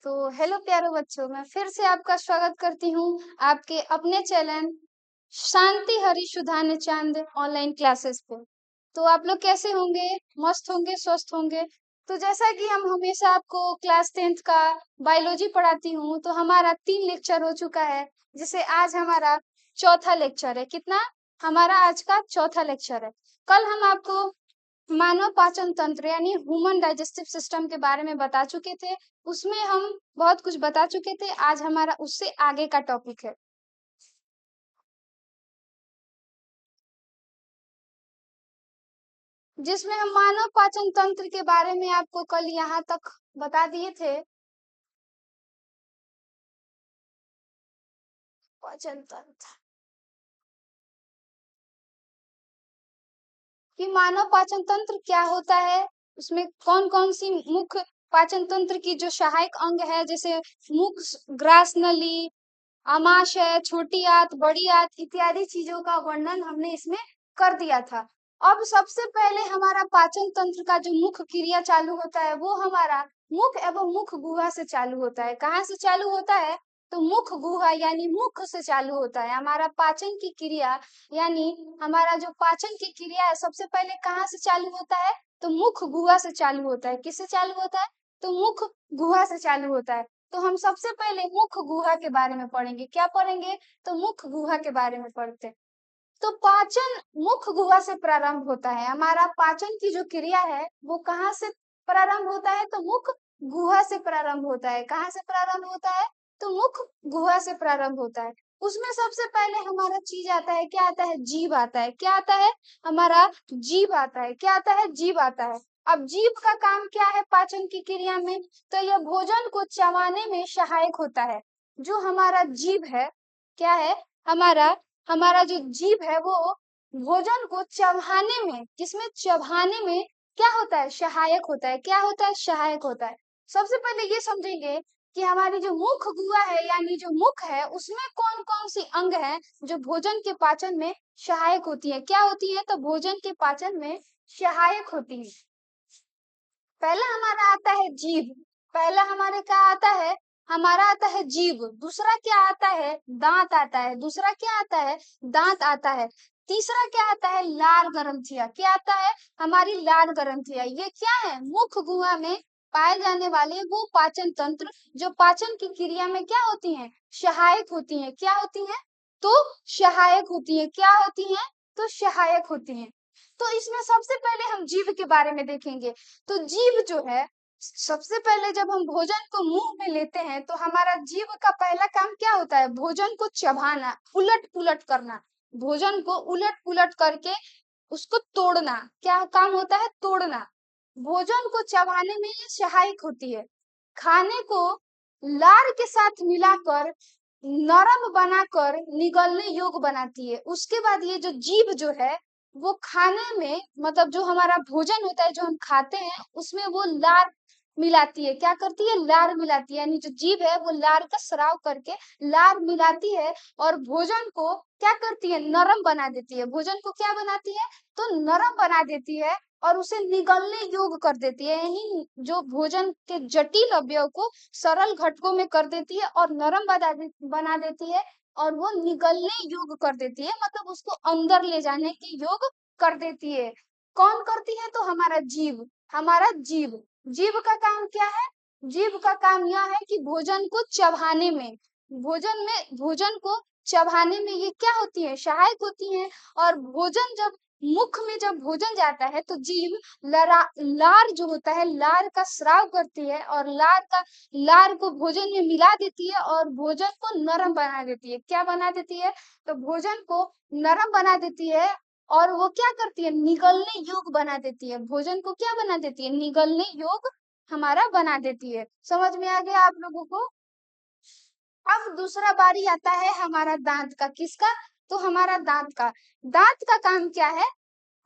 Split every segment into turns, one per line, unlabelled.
तो हेलो प्यारे बच्चों, मैं फिर से आपका स्वागत करती हूँ आपके अपने चैनल शांति हरी सुधान चांद ऑनलाइन क्लासेस पे। तो आप लोग कैसे होंगे? मस्त होंगे, स्वस्थ होंगे। तो जैसा कि हम हमेशा आपको क्लास 10th का बायोलॉजी पढ़ाती हूँ, तो हमारा 3 लेक्चर हो चुका है, जिसे आज हमारा चौथा लेक्चर है। कितना? हमारा आज का चौथा लेक्चर है। कल हम आपको मानव पाचन तंत्र यानी ह्यूमन डाइजेस्टिव सिस्टम के बारे में बता चुके थे। उसमें हम बहुत कुछ बता चुके थे। आज हमारा उससे आगे का टॉपिक है, जिसमें हम मानव पाचन तंत्र के बारे में आपको कल यहाँ तक बता दिए थे। पाचन तंत्र कि मानव पाचन तंत्र क्या होता है, उसमें कौन कौन सी मुख्य पाचन तंत्र की जो सहायक अंग है, जैसे मुख, ग्रास नली, आमाशय, छोटी आंत, बड़ी आंत इत्यादि चीजों का वर्णन हमने इसमें कर दिया था। अब सबसे पहले हमारा पाचन तंत्र का जो मुख्य क्रिया चालू होता है, वो हमारा मुख एवं मुख गुहा से चालू होता है। कहाँ से चालू होता है? तो मुख गुहा यानी मुख से चालू होता है हमारा पाचन की क्रिया। यानी हमारा जो पाचन की क्रिया है, सबसे पहले कहाँ से चालू होता है? तो मुख गुहा से चालू होता है। किससे चालू होता है? तो मुख गुहा से चालू होता है। तो हम सबसे पहले मुख गुहा के बारे में पढ़ेंगे। क्या पढ़ेंगे? तो मुख गुहा के बारे में पढ़ते हैं। तो पाचन मुख गुहा से प्रारंभ होता है। हमारा पाचन की जो क्रिया है वो कहाँ से प्रारंभ होता है? तो मुख गुहा से प्रारंभ होता है। कहाँ से प्रारंभ होता है? तो मुख गुहा से प्रारंभ होता है। उसमें सबसे पहले हमारा चीज आता है, क्या आता है? जीभ आता है। क्या आता है? हमारा जीभ आता है। क्या आता है? जीभ आता है। अब जीभ का काम क्या है पाचन की क्रिया में? तो यह भोजन को चबाने में सहायक होता है। जो हमारा जीभ है, क्या है? हमारा हमारा जो जीभ है वो भोजन को चबाने में, जिसमें चबाने में क्या होता है? सहायक होता है। क्या होता है? सहायक होता है। सबसे पहले ये समझेंगे कि हमारी जो मुख गुहा है यानी जो मुख है, उसमें कौन कौन सी अंग है जो भोजन के पाचन में सहायक होती है। क्या होती है? तो भोजन के पाचन में सहायक होती है। पहला हमारा आता है जीभ। पहला हमारे क्या आता है? हमारा आता है जीभ। दूसरा क्या आता है? दांत आता है। दूसरा क्या आता है? दांत आता है। तीसरा क्या आता है? लार ग्रंथिया। क्या आता है? हमारी लार ग्रंथिया। ये क्या है? मुख गुहा में पाए जाने वाले वो पाचन तंत्र जो पाचन की क्रिया में क्या होती हैं? सहायक होती हैं। क्या होती हैं? तो सहायक होती है। क्या होती हैं? तो सहायक होती हैं। तो इसमें सबसे पहले हम जीभ के बारे में देखेंगे। तो जीभ जो है, सबसे पहले जब हम भोजन को मुंह में लेते हैं तो हमारा जीभ का पहला काम क्या होता है? भोजन को चबाना, उलट पुलट करना। भोजन को उलट पुलट करके उसको तोड़ना। क्या काम होता है? तोड़ना। भोजन को चबाने में ये सहायक होती है। खाने को लार के साथ मिलाकर नरम बनाकर निगलने योग्य बनाती है। उसके बाद ये जो जीभ जो है वो खाने में, मतलब जो हमारा भोजन होता है जो हम खाते हैं, उसमें वो लार मिलाती है। क्या करती है? लार मिलाती है। यानी जो जीभ है वो लार का स्राव करके लार मिलाती है और भोजन को क्या करती है? नरम बना देती है। भोजन को क्या बनाती है? तो नरम बना देती है और उसे निगलने योग्य कर देती है। यही जो भोजन के जटिल अवयव को सरल घटकों में कर देती है और नरम बना देती है और वो निगलने योग्य कर देती है, मतलब उसको अंदर ले जाने के योग्य कर देती है। कौन करती है? तो हमारा जीभ। हमारा जीभ। जीभ का काम क्या है? जीभ का काम यह है कि भोजन को चबाने में, भोजन को चबाने में ये क्या होती है? सहायक होती है। और भोजन जब मुख में जब भोजन जाता है तो जीभ लार जो होता है, लार का स्राव करती है और लार को भोजन में मिला देती है और भोजन को नरम बना देती है। क्या बना देती है? तो भोजन को नरम बना देती है और वो क्या करती है? निगलने योग्य बना देती है। भोजन को क्या बना देती है? निगलने योग्य हमारा बना देती है। समझ में आ गया आप लोगों को? अब दूसरा बारी आता है हमारा दांत का। किसका? तो हमारा दांत का। दांत का काम क्या है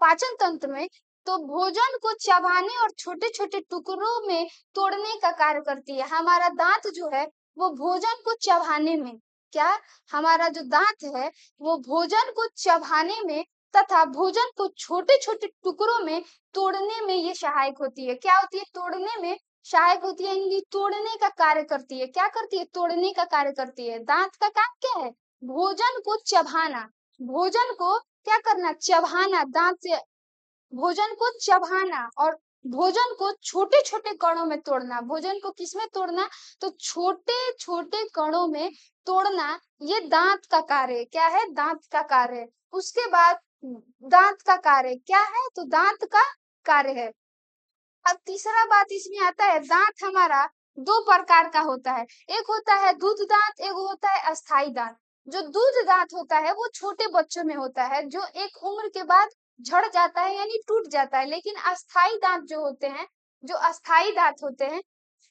पाचन तंत्र में? तो भोजन को चबाने और छोटे छोटे टुकड़ों में तोड़ने का कार्य करती है। हमारा दांत जो है वो भोजन को चबाने में, क्या, हमारा जो दांत है वो भोजन को चबाने में तथा भोजन को छोटे छोटे टुकड़ों में तोड़ने में ये सहायक होती है। क्या होती है? तोड़ने में सहायक होती है इनकी, तोड़ने का कार्य करती है। क्या करती है? तोड़ने का कार्य करती है। दांत का काम क्या है? भोजन को चबाना, भोजन को क्या करना? चबाना। दांत से भोजन को चबाना और भोजन को छोटे छोटे कणों में तोड़ना। भोजन को किसमें तोड़ना? तो छोटे छोटे कणों में तोड़ना, ये दांत का कार्य है। क्या है? दांत का कार्य है। उसके बाद दांत का कार्य क्या है? तो दांत का कार्य है। अब तीसरा बात इसमें आता है, दांत हमारा दो प्रकार का होता है। एक होता है दूध दांत, एक होता है अस्थाई दांत। जो दूध दांत होता है वो छोटे बच्चों में होता है, जो एक उम्र के बाद झड़ जाता है यानी टूट जाता है। लेकिन अस्थाई दांत जो होते हैं, जो अस्थाई दांत होते हैं,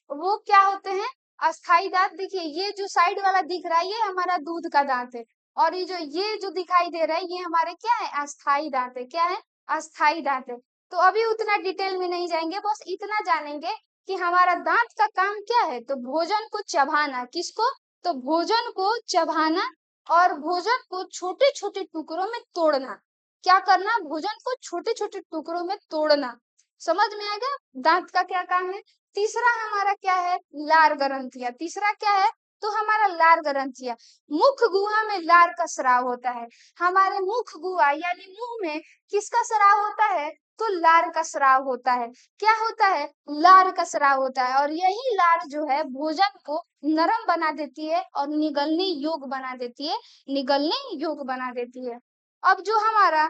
वो क्या होते हैं? अस्थाई दांत। देखिए ये जो साइड वाला दिख रहा है ये हमारा दूध का दांत है, और ये जो दिखाई दे रहा है ये हमारे क्या है? अस्थाई दांत है। क्या है? अस्थाई दांत है। तो अभी उतना डिटेल में नहीं जाएंगे, बस इतना जानेंगे कि हमारा दांत का काम क्या है। तो भोजन को चबाना। किसको? तो भोजन को चबाना और भोजन को छोटे छोटे टुकड़ों में तोड़ना। क्या करना? भोजन को छोटे छोटे टुकड़ों में तोड़ना। समझ में आ गया दांत का क्या काम है। तीसरा हमारा क्या है? लार ग्रंथियां। तीसरा क्या है? तो हमारा लार ग्रंथियां। मुख गुहा में लार का स्राव होता है। हमारे मुख गुहा यानी मुंह में किसका स्राव होता है? तो लार का स्राव होता है। क्या होता है? लार का स्राव होता है, और यही लार जो है भोजन को नरम बना देती है और निगलने योग्य बना देती है, निगलने योग्य बना देती है। अब जो हमारा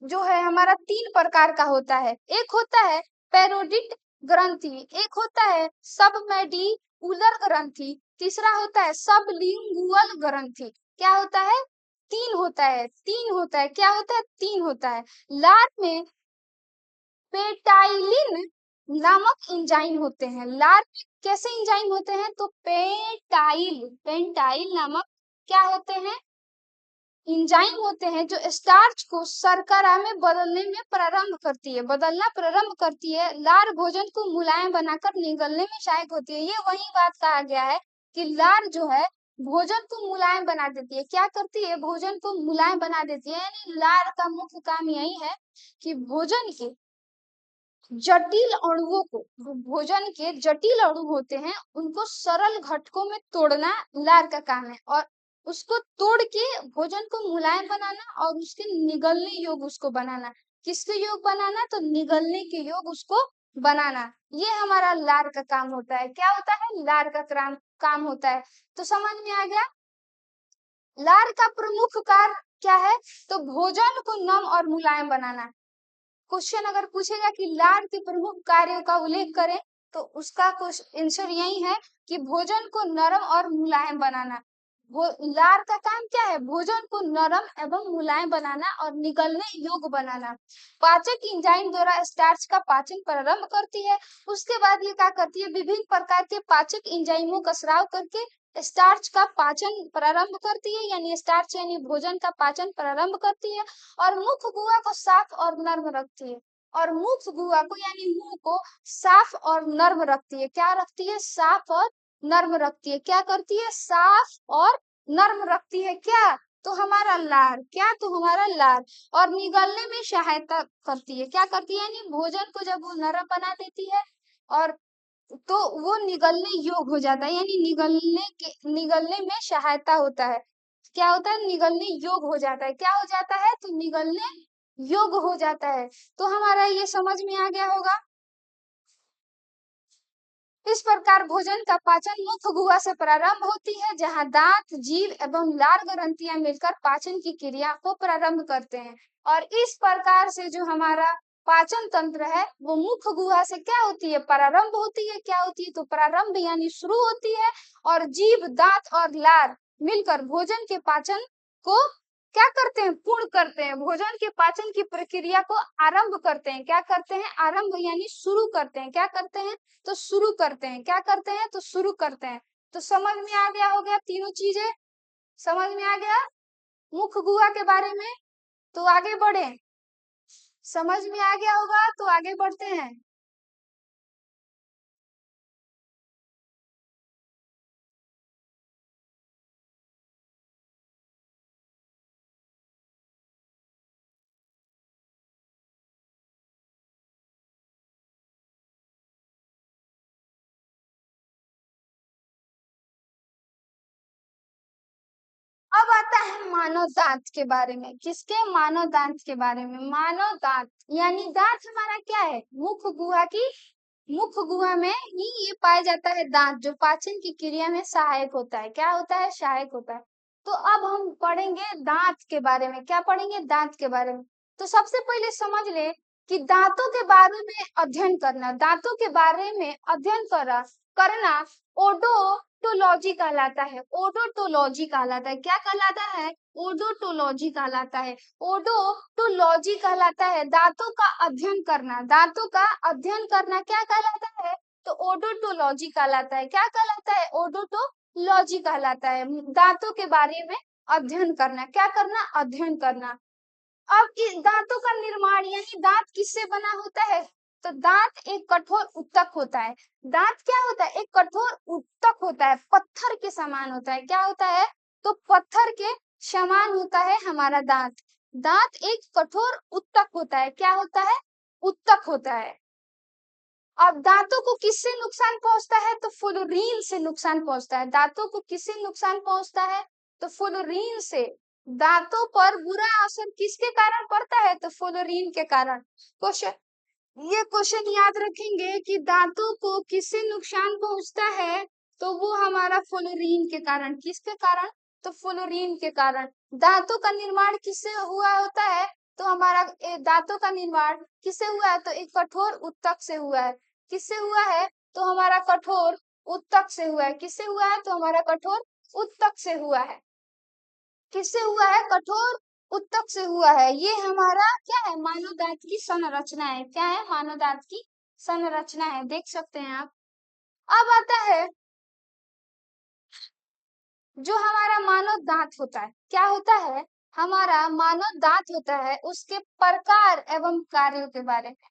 जो है हमारा तीन प्रकार का होता है। एक होता है पैरोडिट ग्रंथि, एक होता है सबमेंडिबुलर ग्रंथि, तीसरा होता है सबलिंगुअल ग्रंथि। क्या होता है? तीन होता है, तीन होता है। क्या होता है? तीन होता है। लार में पेटाइलिन नामक एंजाइम होते हैं। लार में कैसे एंजाइम होते हैं? तो पेंटाइल नामक क्या होते हैं? एंजाइम होते हैं, जो स्टार्च को शर्करा में बदलने में प्रारंभ करती है, बदलना प्रारंभ करती है। लार भोजन को मुलायम बनाकर निगलने में सहायक होती है। ये वही बात कहा गया है कि लार जो है भोजन को मुलायम बना देती है। क्या करती है? भोजन को मुलायम बना देती है। यानी लार का मुख्य काम यही है कि भोजन के जटिल अणुओं को, जो भोजन के जटिल अणु होते हैं उनको सरल घटकों में तोड़ना लार का काम है, और उसको तोड़ के भोजन को मुलायम बनाना और उसके निगलने योग्य उसको बनाना। किसके योग बनाना? तो निगलने के योग उसको बनाना। ये हमारा लार का काम होता है। क्या होता है? लार का काम होता है। तो समझ में आ गया। लार का प्रमुख कार्य क्या है? तो भोजन को नम और मुलायम बनाना। क्वेश्चन अगर पूछेगा कि लार के प्रमुख कार्यों का उल्लेख करें, तो उसका आंसर यही है कि भोजन को नरम और मुलायम बनाना। वो लार का काम क्या है? भोजन को नरम एवं मुलायम बनाना और निगलने योग्य बनाना। पाचक एंजाइम द्वारा स्टार्च का पाचन प्रारंभ करती है। उसके बाद ये क्या करती है? विभिन्न प्रकार के पाचक एंजाइमों का स्राव करके स्टार्च का पाचन प्रारंभ करती है, यानी स्टार्च यानी भोजन का पाचन प्रारंभ करती है। और मुख गुहा को साफ और नर्म रखती है, और मुख गुहा को यानी मुंह को साफ और नर्म रखती है। क्या रखती है? साफ और नर्म रखती है। क्या करती है? साफ और नर्म रखती है। क्या? तो हमारा लार। क्या? तो हमारा लार। और निगलने में सहायता करती है। क्या करती है? यानी भोजन को जब वो नरम बना देती है और तो वो निगलने योग्य हो जाता है, यानी निगलने में सहायता होता है। क्या होता है? निगलने योग्य हो जाता है। क्या हो जाता है? तो निगलने योग्य हो जाता है। तो हमारा ये समझ में आ गया होगा। इस प्रकार भोजन का पाचन मुख गुहा से प्रारंभ होती है, जहां दांत, जीभ एवं लार ग्रंथियां मिलकर पाचन की क्रिया को प्रारंभ करते हैं। और इस प्रकार से जो हमारा पाचन तंत्र है वो मुख गुहा से क्या होती है? प्रारंभ होती है। क्या होती है? तो प्रारंभ यानी शुरू होती है। और जीभ, दांत और लार मिलकर भोजन के पाचन को क्या करते हैं? पूर्ण करते हैं। भोजन के पाचन की प्रक्रिया को आरंभ करते हैं। क्या करते हैं? आरंभ यानी शुरू करते हैं। क्या करते हैं? तो शुरू करते हैं। क्या करते हैं? तो शुरू करते हैं। तो समझ में आ गया होगा तीनों चीजें। समझ में आ गया मुख गुहा के बारे में। तो आगे बढ़े। समझ में आ गया होगा तो आगे बढ़ते हैं। आता है मानव दांत के बारे में। किसके? मानव दांत के बारे में। मानव दांत यानी दांत हमारा क्या है? मुख गुहा में ही ये पाया जाता है दांत, जो पाचन की क्रिया में सहायक होता है। क्या होता है? सहायक होता है। तो अब हम पढ़ेंगे दांत के बारे में। क्या पढ़ेंगे? दांत के बारे में। तो सबसे पहले समझ ले कि दांतों के बारे में अध्ययन करना, दांतों के बारे में अध्ययन करना ओडोंटोलॉजी कहलाता है। ओडोंटोलॉजी कहलाता है। क्या कहलाता है? ओडोंटोलॉजी कहलाता है। ओडोंटोलॉजी कहलाता है दांतों का अध्ययन करना। दांतों का अध्ययन करना क्या कहलाता है? तो ओडोंटोलॉजी कहलाता है। क्या कहलाता है? ओडोंटोलॉजी कहलाता है। दांतों के बारे में अध्ययन करना। क्या करना? अध्ययन करना। अब दांतों का निर्माण यानी दांत किससे बना होता है? तो दांत एक कठोर उत्तक होता है। दांत क्या होता है? एक कठोर उत्तक होता है, पत्थर के समान होता है। क्या होता है? तो पत्थर के समान होता है हमारा दांत। दांत एक कठोर उत्तक होता है। क्या होता है? उत्तक होता है। अब दांतों को किससे नुकसान पहुंचता है? तो फ्लोरीन से नुकसान पहुंचता है। दांतों को किससे नुकसान पहुंचता है? तो फ्लोरीन से। दांतों पर बुरा असर किसके कारण पड़ता है? तो फ्लोरीन के कारण। क्वेश्चन, ये क्वेश्चन याद रखेंगे कि दांतों को किससे नुकसान पहुंचता है? तो वो हमारा फ्लोरीन के कारण। किसके कारण? तो फ्लोरीन के कारण। दांतों का निर्माण किससे हुआ होता है? तो हमारा दांतों का निर्माण किससे हुआ है? तो एक कठोर उत्तक से हुआ है। किससे हुआ है? तो हमारा कठोर उत्तक से हुआ है। किससे हुआ है? तो हमारा कठोर उत्तक से हुआ है। किससे हुआ है? कठोर उत्तक से हुआ है। ये हमारा क्या है? मानव दांत की संरचना है। क्या है? मानव दांत की संरचना है। देख सकते हैं आप। अब आता है जो हमारा मानव दांत होता है। क्या होता है? हमारा मानव दांत होता है, उसके प्रकार एवं कार्यों के बारे में।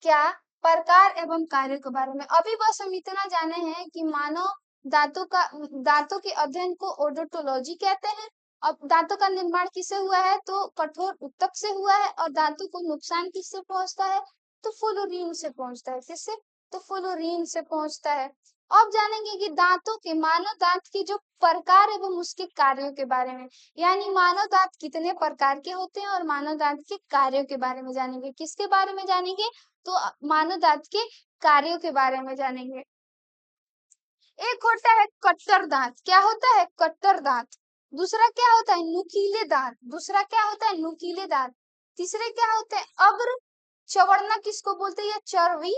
क्या? प्रकार एवं कार्यों के बारे में। अभी बस हम इतना जाने हैं कि मानव दांतों के अध्ययन को ओडोंटोलॉजी कहते हैं। अब दांतों का निर्माण किससे हुआ है? तो कठोर उत्तक से हुआ है। और दांतों को नुकसान किससे पहुंचता है? तो फ्लोरीन से पहुंचता है। किससे? तो फ्लोरीन से पहुंचता है। अब जानेंगे कि दांतों के मानव दांत के जो प्रकार एवं उसके कार्यों के बारे में। यानी मानव दांत कितने प्रकार के होते हैं और मानव दांत के कार्यों के बारे में जानेंगे। किसके बारे में जानेंगे? तो मानव दांत के कार्यों के बारे में जानेंगे। एक होता है कट्टर दांत। क्या होता है? कट्टर दांत। दूसरा क्या होता है? नुकीले दांत। दूसरा क्या होता है? नुकीले दांत। तीसरे क्या होते हैं? अग्र चवर्णक किसको बोलते हैं? या चर्वी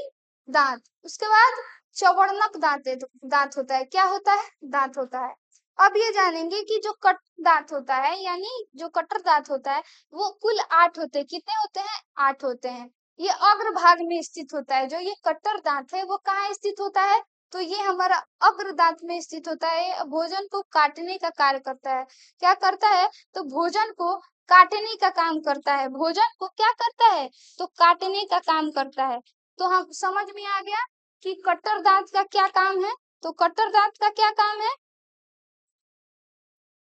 दांत। उसके बाद चवर्णक दांत होता है। क्या होता है? दांत होता है। अब ये जानेंगे कि जो कट दांत होता है यानी जो कट्टर दांत होता है वो कुल 8 होते हैं। कितने होते हैं? 8 होते हैं। ये अग्र भाग में स्थित होता है। जो ये कट्टर दांत है वो कहाँ स्थित होता है? तो ये हमारा अग्र दांत में स्थित होता है। भोजन को काटने का कार्य करता है। क्या करता है? तो भोजन को काटने का काम करता है। भोजन को क्या करता है? तो काटने का काम करता है। तो हम समझ में आ गया कि कट्टर दांत का क्या काम है। तो कट्टर दांत का क्या काम है?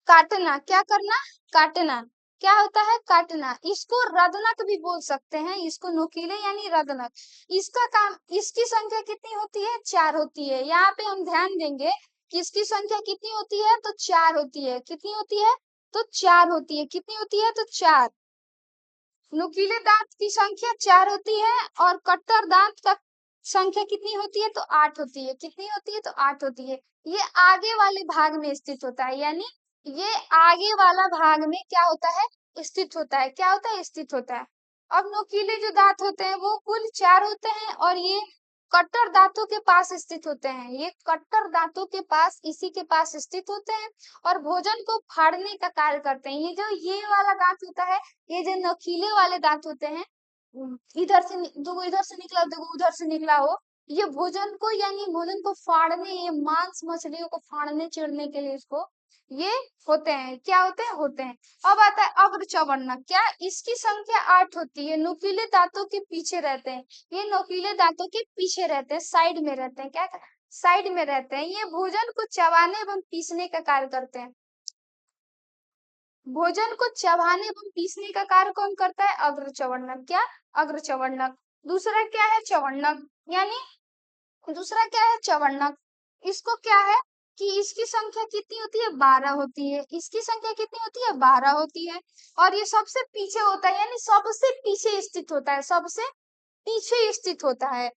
काटना। क्या करना? काटना। क्या होता है? काटना। इसको रदनक भी बोल सकते हैं। इसको नुकीले यानी रदनक। इसका काम, इसकी संख्या कितनी होती है? 4 होती है। यहाँ पे हम ध्यान देंगे कि इसकी संख्या कितनी होती है? तो 4 होती है। कितनी होती है? तो 4 होती है। कितनी होती है? तो 4। नुकीले दांत की संख्या 4 होती है और कट्टर दांत का संख्या कितनी होती है? तो 8 होती है। कितनी होती है? तो 8 होती है। ये आगे वाले भाग में स्थित होता है। यानी ये आगे वाला भाग में क्या होता है? स्थित होता है। क्या होता है? स्थित होता है। अब नुकीले जो दांत होते हैं वो कुल 4 होते हैं और ये कट्टर दांतों के पास स्थित होते हैं। ये कट्टर दांतों के पास, इसी के पास स्थित होते हैं और भोजन को फाड़ने का कार्य करते हैं। ये वाला दांत होता है, ये जो नखीले वाले दांत होते हैं, इधर से दो इधर से निकला, दो उधर से निकला हो, ये भोजन को यानी भोजन को फाड़ने, ये मांस मछलियों को फाड़ने चिरने के लिए इसको ये होते हैं। क्या होते हैं? होते हैं। अब आता है अग्र चवर्णक। क्या? इसकी संख्या 8 होती है। नुकीले दांतों के पीछे रहते हैं। ये नुकीले दांतों के पीछे रहते हैं, साइड में रहते हैं। क्या? साइड में रहते हैं। ये भोजन को चबाने एवं पीसने का कार्य करते हैं। भोजन को चबाने एवं पीसने का कार्य कौन करता है? अग्र चवर्णक। क्या? अग्र चवर्णक। दूसरा क्या है? चवर्णक। यानी दूसरा क्या है? चवर्णक। इसको क्या है? कि इसकी संख्या कितनी होती है, 12 होती है, इसकी संख्या कितनी होती है, 12 होती है, और ये सबसे पीछे होता है, यानी सबसे पीछे स्थित होता है, सबसे पीछे स्थित होता है,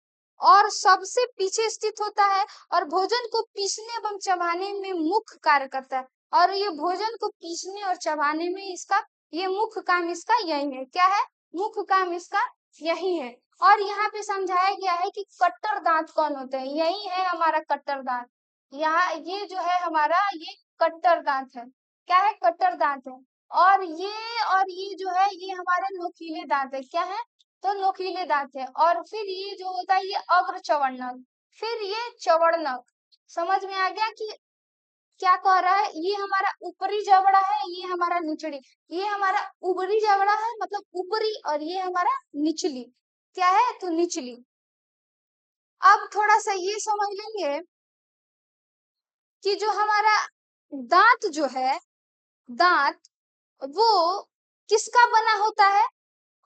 और सबसे पीछे स्थित होता है, और भोजन को पीसने एवं चबाने में मुख्य कार्य करता है, और ये भोजन को पीसने और चबाने में इसका ये मुख्य काम इसका यही है, क्या है, मुख्य काम इसका यही है। और यहाँ पे समझाया गया है कि कट्टर दांत कौन होते हैं, यही है हमारा कट्टर दांत, यहाँ ये जो है हमारा ये कट्टर दांत है, क्या है, कट्टर दांत है। और ये जो है ये हमारे नोकीले दांत है, क्या है, तो नोकीले दांत है। और फिर ये जो होता है ये अग्र चवर्णक, फिर ये चवर्णक, समझ में आ गया कि क्या कह रहा है, ये हमारा ऊपरी जबड़ा है, ये हमारा निचली, ये हमारा ऊपरी जबड़ा है मतलब ऊपरी, और ये हमारा निचली, क्या है, तो निचली। अब थोड़ा सा ये समझ लेंगे कि जो हमारा दांत जो है, दांत वो किसका बना होता है,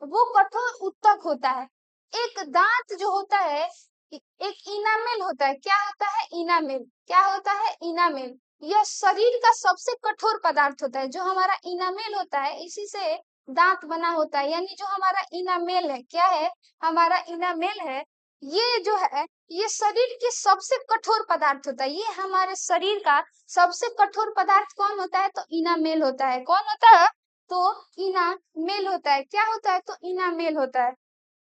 वो कठोर उत्तक होता है। एक दांत जो होता है, एक इनामेल होता है, क्या होता है, इनामेल, क्या होता है, इनामेल, यह शरीर का सबसे कठोर पदार्थ होता है, जो हमारा इनामेल होता है इसी से दांत बना होता है, यानी जो हमारा इनामेल है, क्या है, हमारा इनामेल है, ये जो है ये शरीर के सबसे कठोर पदार्थ होता है, ये हमारे शरीर का सबसे कठोर पदार्थ कौन होता है, तो इनामेल होता है, कौन होता है, तो इनामेल होता है, क्या होता है, तो इनामेल होता है।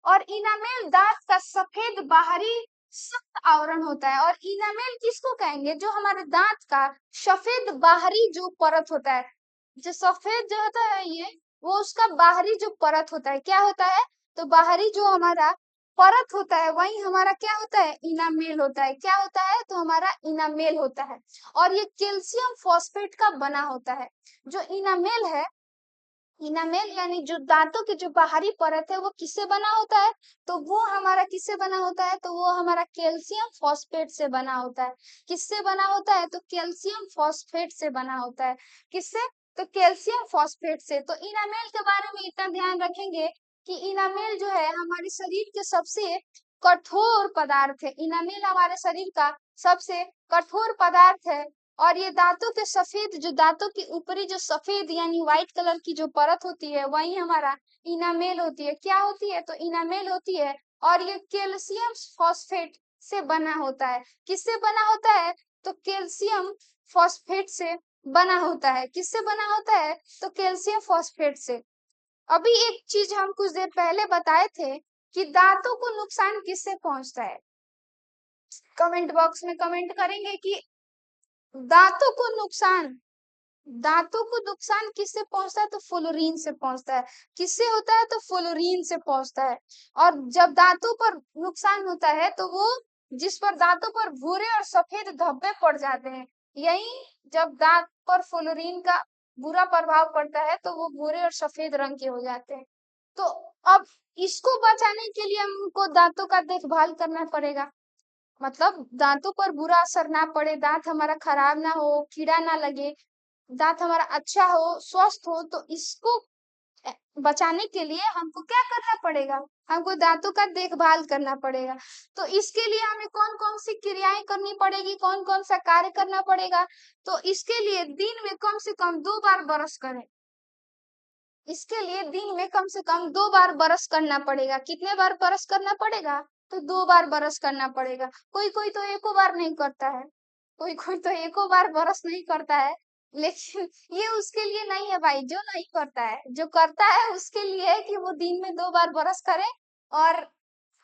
और इनामेल दांत का सफेद बाहरी सख्त आवरण होता है, और इनामेल किसको कहेंगे, जो हमारे दांत का सफेद बाहरी जो परत होता है, जो सफेद जो होता है ये, वो उसका बाहरी जो परत होता है, क्या होता है, तो बाहरी जो हमारा परत होता है वही हमारा क्या होता है, इनामेल होता है, क्या होता है, तो हमारा इनामेल होता है। और ये कैल्शियम फॉस्फेट का बना होता है। जो इनामेल है, इनामेल यानी जो दांतों की जो बाहरी परत है वो किससे बना होता है, तो वो हमारा किससे बना होता है, तो वो हमारा कैल्शियम फॉस्फेट से बना होता है। किससे बना होता है, तो कैल्शियम फॉस्फेट से बना होता है, किससे, तो कैल्शियम फॉस्फेट से। तो इनामेल के बारे में इतना ध्यान रखेंगे कि इनामेल जो है हमारे शरीर के सबसे कठोर पदार्थ है, इनामेल हमारे शरीर का सबसे कठोर पदार्थ है। और ये दांतों के सफेद जो दांतों की ऊपरी जो सफेद यानी व्हाइट कलर की जो परत होती है वही हमारा इनामेल होती है, क्या होती है, तो इनामेल होती है। और ये कैल्शियम फॉस्फेट से बना होता है, किससे बना होता है, तो कैल्शियम फॉस्फेट से बना होता है, किससे बना होता है, तो कैल्शियम फॉस्फेट से। अभी एक चीज हम कुछ देर पहले बताए थे कि दांतों को नुकसान किससे पहुंचता है, कमेंट बॉक्स में कमेंट करेंगे कि दांतों को नुकसान, दांतों को नुकसान किससे पहुंचता है, तो फ्लोरीन से पहुंचता है, किससे होता है, तो फ्लोरीन से पहुंचता है। और जब दांतों पर नुकसान होता है तो वो जिस पर दांतों पर भूरे और सफेद धब्बे पड़ जाते हैं, यही जब दांत पर फ्लोरीन का बुरा प्रभाव पड़ता है तो वो भूरे और सफेद रंग के हो जाते हैं। तो अब इसको बचाने के लिए हमको दांतों का देखभाल करना पड़ेगा, मतलब दांतों पर बुरा असर ना पड़े, दांत हमारा खराब ना हो, कीड़ा ना लगे, दांत हमारा अच्छा हो, स्वस्थ हो, तो इसको अ, बचाने के लिए हमको क्या करना पड़ेगा, हमको दांतों का देखभाल करना पड़ेगा। तो इसके लिए हमें कौन कौन सी क्रियाएं करनी पड़ेगी, कौन कौन सा कार्य करना पड़ेगा, तो इसके लिए दिन में कम से कम 2 बार ब्रश करें, इसके लिए दिन में कम से कम 2 बार ब्रश करना पड़ेगा। कितने बार ब्रश करना पड़ेगा, तो 2 बार ब्रश करना पड़ेगा। कोई कोई तो एको बार नहीं करता है, कोई कोई तो एको बार ब्रश नहीं करता है, लेकिन ये उसके लिए नहीं है भाई, जो नहीं करता है, जो करता है उसके लिए है कि वो दिन में 2 बार ब्रश करे और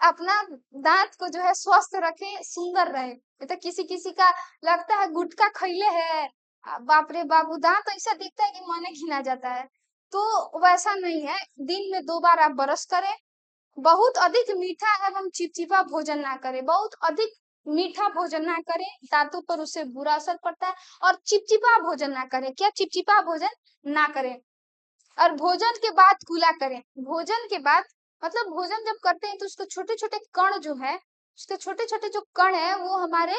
अपना दांत को जो है स्वस्थ रखे, सुंदर रहे। नहीं तो किसी किसी का लगता है गुटखा खैले है, बाप रे बाप, वो दांत ऐसा दिखता है कि मन घिना जाता है। तो वैसा नहीं है, दिन में 2 बार आप ब्रश करें। बहुत अधिक मीठा एवं चिपचिपा भोजन ना करें, बहुत अधिक मीठा भोजन ना करें, दांतों पर उससे बुरा असर पड़ता है। और चिपचिपा भोजन ना करें, क्या, चिपचिपा भोजन ना करें। और भोजन के बाद कुला करें, भोजन के बाद मतलब भोजन जब करते हैं तो उसके छोटे छोटे कण जो है, उसके छोटे छोटे जो कण है वो हमारे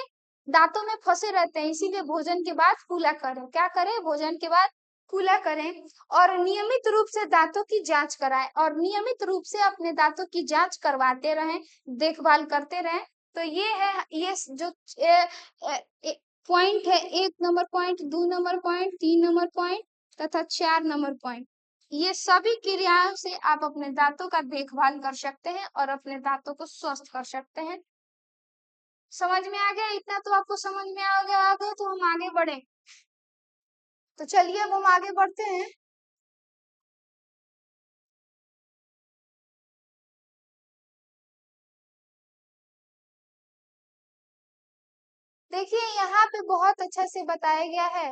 दांतों में फंसे रहते हैं, इसीलिए भोजन के बाद कुला करें, क्या करें, भोजन के बाद कुला करें। और नियमित रूप से दांतों की जांच कराएं, और नियमित रूप से अपने दांतों की जांच करवाते रहें, देखभाल करते रहें। तो ये है, ये जो पॉइंट है 1 number point, 2 number point, 3 number point तथा 4 नंबर पॉइंट। ये सभी क्रियाओं से आप अपने दांतों का देखभाल कर सकते हैं और अपने दांतों को स्वस्थ कर सकते हैं। समझ में आ गया? इतना तो आपको समझ में आ गया तो हम आगे बढ़े। तो चलिए अब हम आगे बढ़ते हैं। देखिए यहाँ पे बहुत अच्छा से बताया गया है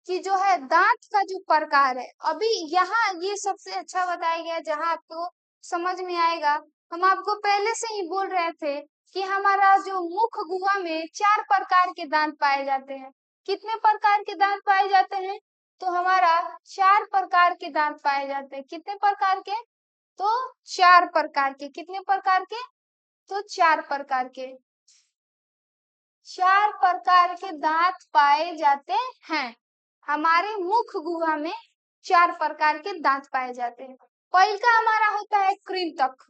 कि जो है दांत का जो प्रकार है, अभी यहाँ ये सबसे अच्छा बताया गया जहाँ आपको समझ में आएगा। हम आपको पहले से ही बोल रहे थे कि हमारा जो मुख गुहा में 4 प्रकार के दांत पाए जाते हैं। कितने प्रकार के दांत पाए जाते हैं? तो हमारा 4 प्रकार के दांत पाए जाते हैं। कितने प्रकार के? तो 4 प्रकार के। कितने प्रकार के? तो 4 प्रकार के। 4 प्रकार के दांत पाए जाते हैं। हमारे मुख गुहा में 4 प्रकार के दांत पाए जाते हैं। पहला हमारा होता है कृंतक,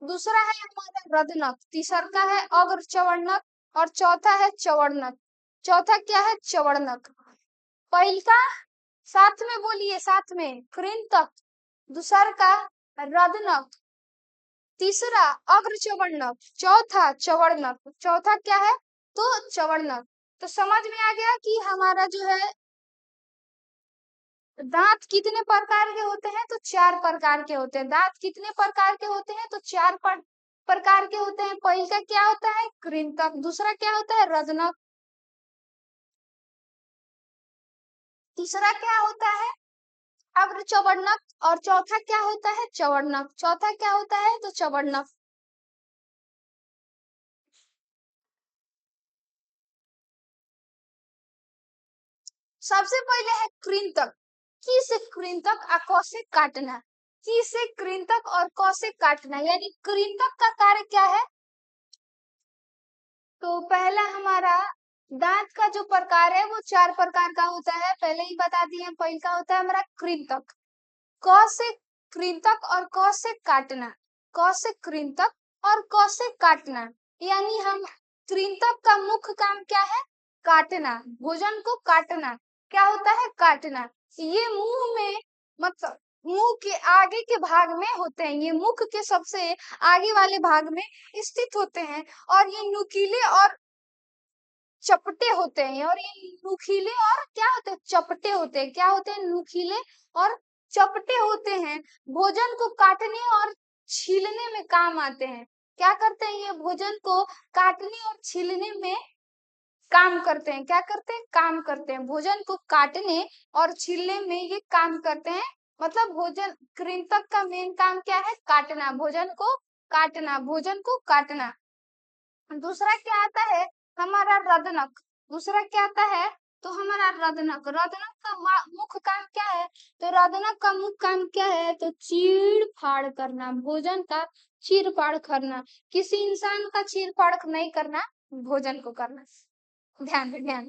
दूसरा है हमारा रदनक, तीसरा है अग्र चवर्णक और चौथा है चवर्णक। चौथा क्या है? चवर्णक। पहला साथ में बोलिए, साथ में। कृंतक, दूसरा का रदनक, तीसरा अग्र चवर्णक, चौथा चवर्णक। चौथा क्या है? तो चवर्णक। तो समझ में आ गया कि हमारा जो है दांत कितने प्रकार के होते हैं? तो 4 प्रकार के होते हैं। दांत कितने प्रकार के होते हैं? तो 4 प्रकार के होते हैं। पहला क्या होता है? कृंतक, दूसरा क्या होता है? रजनक, तीसरा क्या होता है? अग्र चवर्णक और चौथा क्या होता है? चवर्णक। चौथा क्या होता है? तो चवर्णक। सबसे पहले है कृंतक। की से कृंतक और क से काटना। की से कृंतक और क से काटना, यानी कृंतक का कार्य क्या है? तो पहला हमारा दांत का जो प्रकार है वो 4 प्रकार का होता है, पहले ही बता दिए। पहला होता है हमारा कृंतक। क से कृंतक और क से काटना। क से कृंतक और क से काटना, यानी हम कृंतक का मुख्य काम क्या है? काटना, भोजन को काटना। क्या होता है? काटना। ये मुंह में, मतलब मुंह के आगे के भाग में होते हैं। ये मुख के सबसे आगे वाले भाग में स्थित होते हैं और ये नुकीले और चपटे होते हैं। और ये नुकीले और क्या होते हैं? चपटे होते हैं। क्या होते हैं? नुकीले और चपटे होते हैं। भोजन को काटने और छीलने में काम आते हैं। क्या करते हैं? ये भोजन को काटने और छीलने में काम करते हैं। क्या करते हैं? काम करते हैं। भोजन को काटने और छीलने में ये काम करते हैं। मतलब भोजन, कृंतक का मेन काम क्या है? काटना, भोजन को काटना, भोजन को काटना। दूसरा क्या आता है? हमारा रदनक। दूसरा क्या आता है? तो हमारा रदनक। रदनक का मुख्य काम क्या है? तो रदनक का मुख्य काम क्या है? तो चीड़ फाड़ करना, भोजन का चीर फाड़ करना। किसी इंसान का चीर फाड़ नहीं करना, भोजन को करना। ध्यान दे, ध्यान।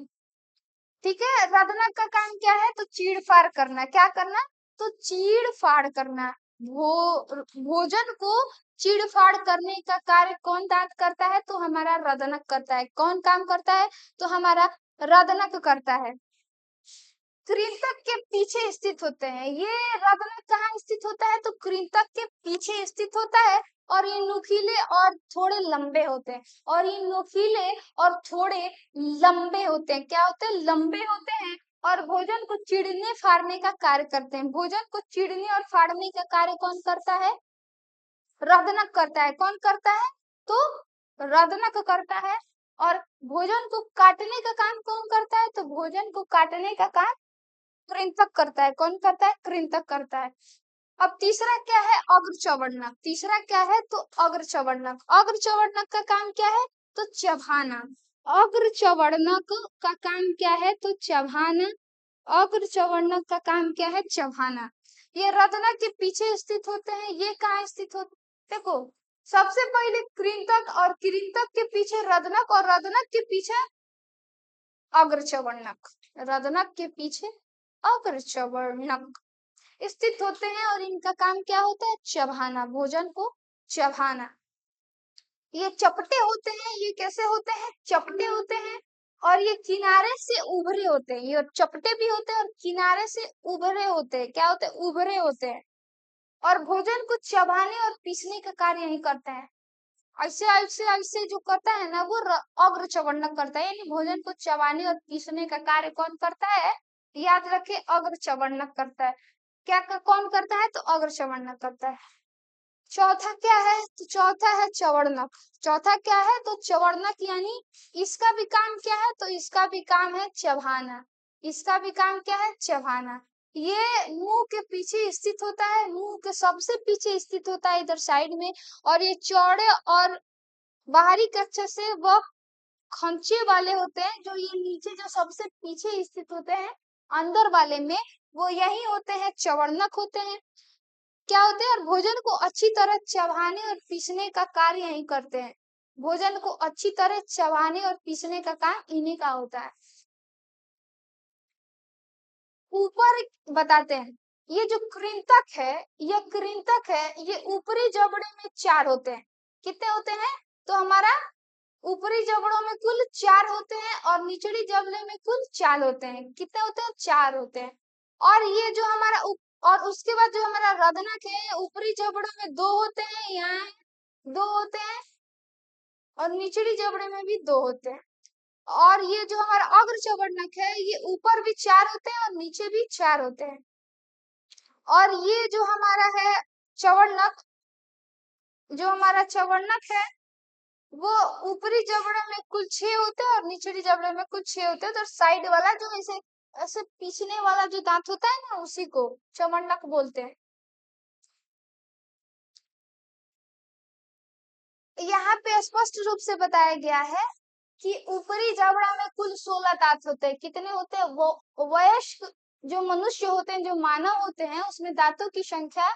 ठीक है, रदनक का काम क्या है? तो चीड़ फाड़ करना। क्या करना? तो चीड़ फाड़ करना। भोजन को चीड़ फाड़ करने का कार्य कौन दांत करता है? तो हमारा रदनक करता है। कौन काम करता है? तो हमारा रदनक करता है। कृंतक के पीछे स्थित होते हैं। ये रदनक कहाँ स्थित होता है? तो कृंतक के पीछे स्थित होता है। और ये नुकीले और थोड़े लंबे होते हैं। और ये नुकीले और थोड़े लंबे होते हैं। क्या होते हैं? लंबे होते हैं। और भोजन को चीरने फाड़ने का कार्य करते हैं। भोजन को चीरने और फाड़ने का कार्य कौन करता है? रदनक करता है। कौन करता है? तो रदनक करता है। और भोजन को काटने का काम कौन करता है? तो भोजन को काटने का काम कृंतक करता है। कौन करता है? कृंतक करता है। अब तीसरा क्या है? अग्र चवर्णक। तीसरा क्या है? तो अग्र चवर्णक। अग्र चवर्णक का काम क्या है? तो चबाना। अग्र चवर्णक का काम क्या है? तो चबाना। अग्र चवर्णक का काम क्या है? चबाना। ये रदनक के पीछे स्थित होते हैं। ये कहाँ स्थित होते? देखो, सबसे पहले कृंतक और कृंतक के पीछे रदनक और रदनक के पीछे अग्र चवर्णक। रदनक के पीछे अग्र चवर्णक स्थित होते हैं और इनका काम क्या होता है? चबाना, भोजन को चबाना। ये चपटे होते हैं। ये कैसे होते हैं? चपटे होते हैं। और ये किनारे से उभरे होते हैं, ये चपटे भी होते हैं और किनारे से उभरे होते हैं। क्या होते हैं? उभरे होते हैं। और भोजन को चबाने और पीसने का कार्य यही करते हैं। ऐसे ऐसे ऐसे जो करता है ना, वो अग्र चवर्णक करता है। यानी भोजन को चबाने और पीसने का कार्य कौन करता है? याद रखे, अग्र चवर्णक करता है। कौन करता है? तो अग्र चवर्णक करता है। चौथा क्या है? तो चौथा है चवर्णक। चौथा क्या है? तो चवर्णक, यानी इसका भी काम क्या है? तो इसका भी काम है चबाना। इसका भी काम क्या है? चबाना। ये मुंह के पीछे स्थित होता है, मुंह के सबसे पीछे स्थित होता है इधर साइड में। और ये चौड़े और बाहरी कक्षा से वह खंचे वाले होते हैं। जो ये नीचे जो सबसे पीछे स्थित होते हैं अंदर वाले में, वो यही होते हैं, चवर्णक होते हैं। क्या होते हैं? और भोजन को अच्छी तरह चबाने और पीसने का कार्य यही करते हैं। भोजन को अच्छी तरह चबाने और पीसने का काम इन्हीं का होता है। ऊपर बताते हैं, ये जो कृंतक है, ये कृंतक है, ये ऊपरी जबड़े में चार होते हैं। कितने होते हैं? तो हमारा ऊपरी जबड़ों में कुल चार होते हैं और निचली जबड़े में कुल चार होते हैं। कितने होते हैं? चार होते हैं। और ये जो हमारा और उसके बाद जो हमारा रदनक है, ऊपरी जबड़ों में दो होते हैं, यहाँ दो होते हैं और निचली जबड़े में भी दो होते हैं। और ये जो हमारा अग्र चवर्णक है, ये ऊपर भी चार होते हैं और नीचे भी चार होते हैं। और ये जो हमारा है चवर्णक, जो हमारा चवर्णक है, वो ऊपरी जबड़े में कुल छह होते हैं और निचली जबड़े में कुल छह होते हैं। तो साइड वाला जो ऐसे ऐसे पीछने वाला जो दांत होता है ना, उसी को चमड़क बोलते हैं। यहाँ पे स्पष्ट रूप से बताया गया है कि ऊपरी जबड़ा में कुल 16 दांत होते हैं। कितने होते हैं? वो वयस्क जो मनुष्य होते हैं, जो मानव होते हैं, उसमें दांतों की संख्या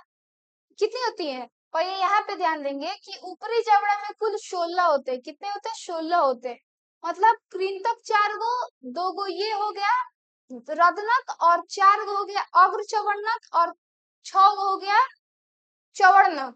कितनी होती है? और ये यहाँ पे ध्यान देंगे कि ऊपरी जबड़ा में कुल 16 होते हैं। कितने होते हैं? 16 होते हैं। मतलब कृंतक चार गो, दो गो ये हो गया रदनक, और चार गो हो गया अग्र चवर्णक, और 6 गो हो गया चवर्णक।